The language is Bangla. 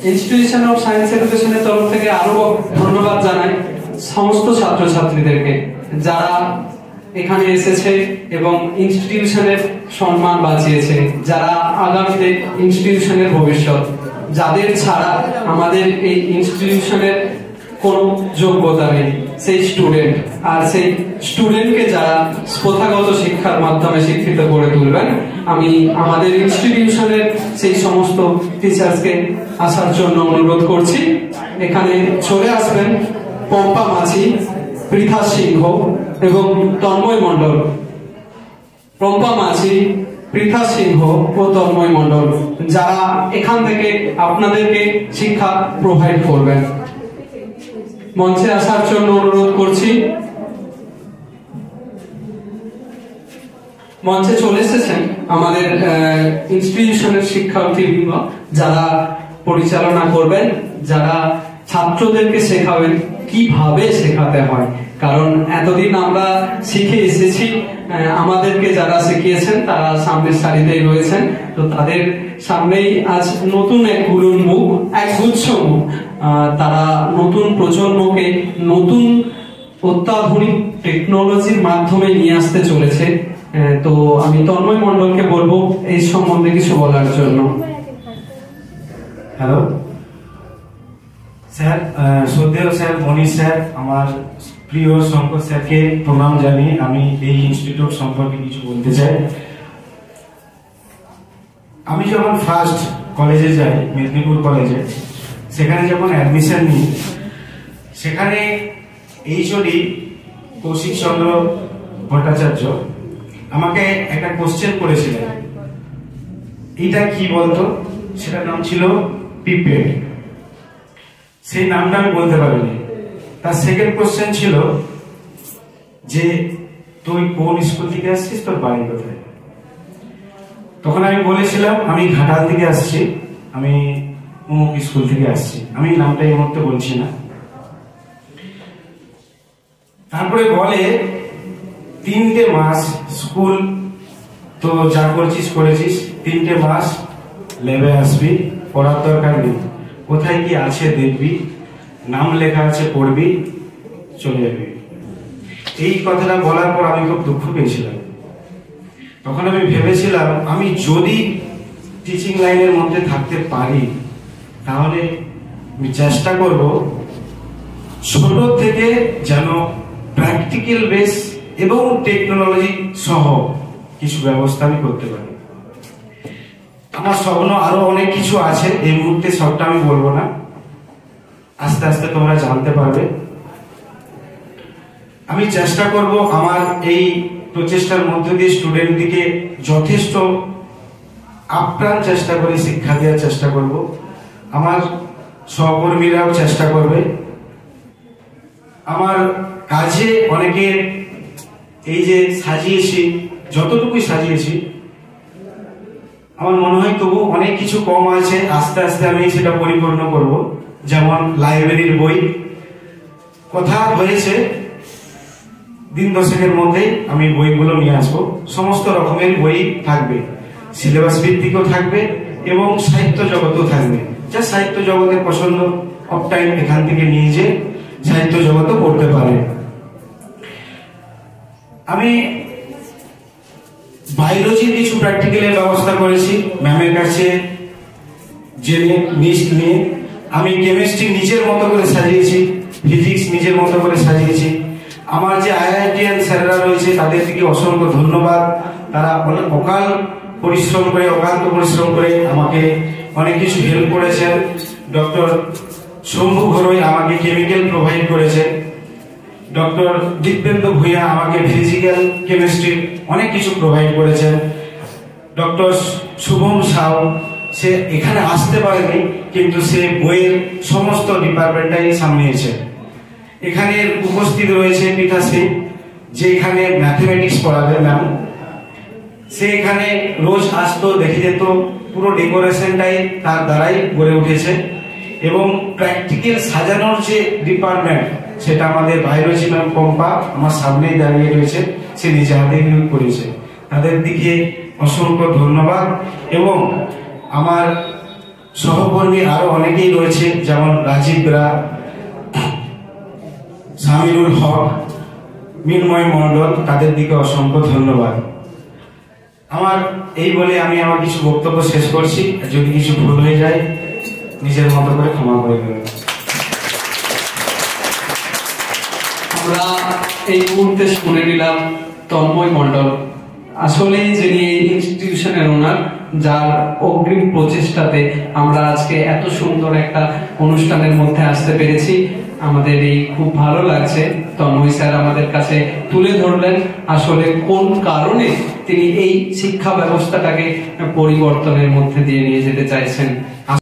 ইনস্টিটিউশন অফ সায়েন্স এডুকেশনের তরফ থেকে আরো ধন্যবাদ জানাই সমস্ত ছাত্রছাত্রীদেরকে যারা এখানে এসেছে এবং ইনস্টিটিউশনের সম্মান বাঁচিয়েছে, যারা আগামীতে ইনস্টিটিউশনের ভবিষ্যৎ, যাদের ছাড়া আমাদের এই ইনস্টিটিউশনের কোনো যোগ্যতা নেই, সেই স্টুডেন্ট। আর সেই স্টুডেন্টকে যারা প্রথাগত শিক্ষার মাধ্যমে শিক্ষিত করে তুলবেন, আমি আমাদের ইনস্টিটিউশনের সেই সমস্ত টিচার্সকে আসার জন্য অনুরোধ করছি। এখানে চলে আসবেন পম্পা মাঝি, পৃথা সিংহ এবং তন্ময় মণ্ডল। পম্পা মাঝি, পৃথা সিংহ ও তন্ময় মণ্ডল যারা এখান থেকে আপনাদেরকে শিক্ষা প্রোভাইড করবেন। মঞ্চে আসার জন্য অনুরোধ করছি। মঞ্চে চলে এসেছেন আমাদের ইনস্টিটিউশনের শিক্ষার্থীবৃন্দ যারা পরিচালনা করবেন, যারা ছাত্রদেরকে শেখাবেন কিভাবে শেখাতে হয়। কারণ এতদিন আমরা শিখে এসেছি, আমাদেরকে যারা শিখিয়েছেন তারা সামনের সারিতেই রয়েছেন, তো তাদের সামনেই আজ নতুন এক গুচ্ছ মুখ তারা নতুন প্রজন্মকে নতুন অত্যাধুনিক টেকনোলজির মাধ্যমে নিয়ে আসতে চলেছে। তো আমি তন্ময় মণ্ডলকে বলবো এই সম্বন্ধে কিছু বলার জন্য। হ্যালো স্যার, শ্রদ্ধেয় স্যার মনীষ স্যার, আমার প্রিয় শঙ্কর স্যারকে প্রণাম জানিয়ে আমি এই ইনস্টিটিউট সম্পর্কে কিছু বলতে চাই। আমি যখন ফার্স্ট কলেজে যাই, মেদিনীপুর কলেজে, সেখানে যখন অ্যাডমিশন নিই, সেখানে এইচওডি কৌশিক চন্দ্র ভট্টাচার্য আমাকে একটা কোশ্চেন করেছিলেন, এটা কি বলতো? সেটার নাম ছিল পিপেড। সেই নামটা আমি বলতে পারিনি। তার সেকেন্ড কোশ্চেন ছিল যে তুই কোন স্কুল থেকে আসছিস, তোর বাড়ি কোথায়? তখন আমি বলেছিলাম আমি ঘাটাল থেকে আসছি, আমি অমুক স্কুল থেকে আসছি, আমি নামটা এই মুহূর্তে বলছি না। তারপরে বলে 3টে মাস স্কুল তো যা করছিস করেছিস, 3টে মাস ল্যাবে আসবি, পড়ার দরকার নেই, কোথায় কি আছে দেখবি, নাম লেখা আছে পড়বি, চলে যাবি। এই কথাটা বলার পর আমি খুব দুঃখ পেয়েছিলাম। তখন আমি ভেবেছিলাম আমি যদি টিচিং লাইনের মধ্যে থাকতে পারি তাহলে আমি চেষ্টা করব ছোট থেকে যেন প্র্যাকটিক্যাল বেস এবং টেকনোলজি সহ কিছু ব্যবস্থা আমি করতে পারি। আমার স্বপ্ন আরো অনেক কিছু আছে, এই মুহূর্তে সবটা আমি বলবো না, আস্তে আস্তে তোমরা জানতে পারবে। আমি চেষ্টা করব আমার এই প্রচেষ্টার মধ্যে দিয়ে স্টুডেন্টদিকে যথেষ্ট আপ্রাণ চেষ্টা করে শিক্ষা দেওয়ার চেষ্টা করব। আমার সহকর্মীরাও চেষ্টা করবে। আমার কাজে অনেকে এই যে সাজিয়েছি, যতটুকুই সাজিয়েছি, আমার মনে হয় তবু অনেক কিছু কম আছে, আস্তে আস্তে আমি সেটা পরিপূর্ণ করব। যেমন লাইব্রেরির বই কথা হয়েছে, দিন দশেকের মধ্যে আমি বইগুলো নিয়ে আসবো। সমস্ত রকমের বই থাকবে, সিলেবাস ভিত্তিকও থাকবে এবং সাহিত্য জগতও থাকবে। যা সাহিত্য জগতের পছন্দ অফ টাইম এখান থেকে নিয়ে যে সাহিত্য জগতও পড়তে পারে। আমি বায়োলজির কিছু প্র্যাকটিক্যালের ব্যবস্থা করেছি ম্যামের কাছে জেনে লিস্ট নিয়ে। আমি কেমিস্ট্রি নিজের মতো করে সাজিয়েছি, ফিজিক্স নিজের মতো করে সাজিয়েছি। আমার যে আইআইটিএন স্যাররা রয়েছে তাদের থেকে অসংখ্য ধন্যবাদ। তারা অকান্ত পরিশ্রম করে আমাকে অনেক কিছু হেল্প করেছেন। ডক্টর শম্ভু ঘরোই আমাকে কেমিক্যাল প্রোভাইড করেছে, ডক্টর দীপেন্দ্র ভূঁইয়া আমাকে ফিজিক্যাল কেমিস্ট্রি অনেক কিছু প্রোভাইড করেছেন। ডক্টর শুভম সাউ, সে এখানে আসতে পারেনি কিন্তু সে বইয়ের সমস্ত ডিপার্টমেন্টটাই সামলিয়েছে। এখানে উপস্থিত রয়েছে পৃথা সিং, যে এখানে ম্যাথমেটিক্স পড়াবে ম্যাম। সে এখানে রোজ আসতো, দেখে যেত, পুরো ডেকোরেশনটাই তার দ্বারাই গড়ে উঠেছে। এবং প্র্যাকটিক্যাল সাজানোর যে ডিপার্টমেন্ট, সেটা আমাদের বায়োলজি ম্যাম পম্পা আমার সামনেই দাঁড়িয়ে রয়েছে, সে নিজে হাতে করেছে। তাদের দিকে অসংখ্য ধন্যবাদ। এবং আমার সহকর্মী আরো অনেকেই রয়েছে, যেমন রাজীব রা, সামিরুল হক, মিনময় মন্ডল, তাদের দিকে অসংখ্য ধন্যবাদ। আমার এই বলে আমি আমার কিছু বক্তব্য শেষ করছি। যদি কিছু ভুল হয়ে যায় নিজের মতো করে ক্ষমা করে দেবেন। আমরা এই মুহূর্তে শুনে নিলাম তন্ময় মন্ডল, আসলেই যিনি এই ইনস্টিটিউশনের ওনার, যার অগ্রিম প্রচেষ্টাতে আমরা আজকে এত সুন্দর একটা অনুষ্ঠানের মধ্যে আসতে পেরেছি। আমাদের এই খুব ভালো লাগছে। তন্ময় স্যার আমাদের কাছে তুলে ধরলেন আসলে কোন কারণে তিনি এই শিক্ষা ব্যবস্থাটাকে পরিবর্তনের মধ্যে দিয়ে নিয়ে যেতে চাইছেন।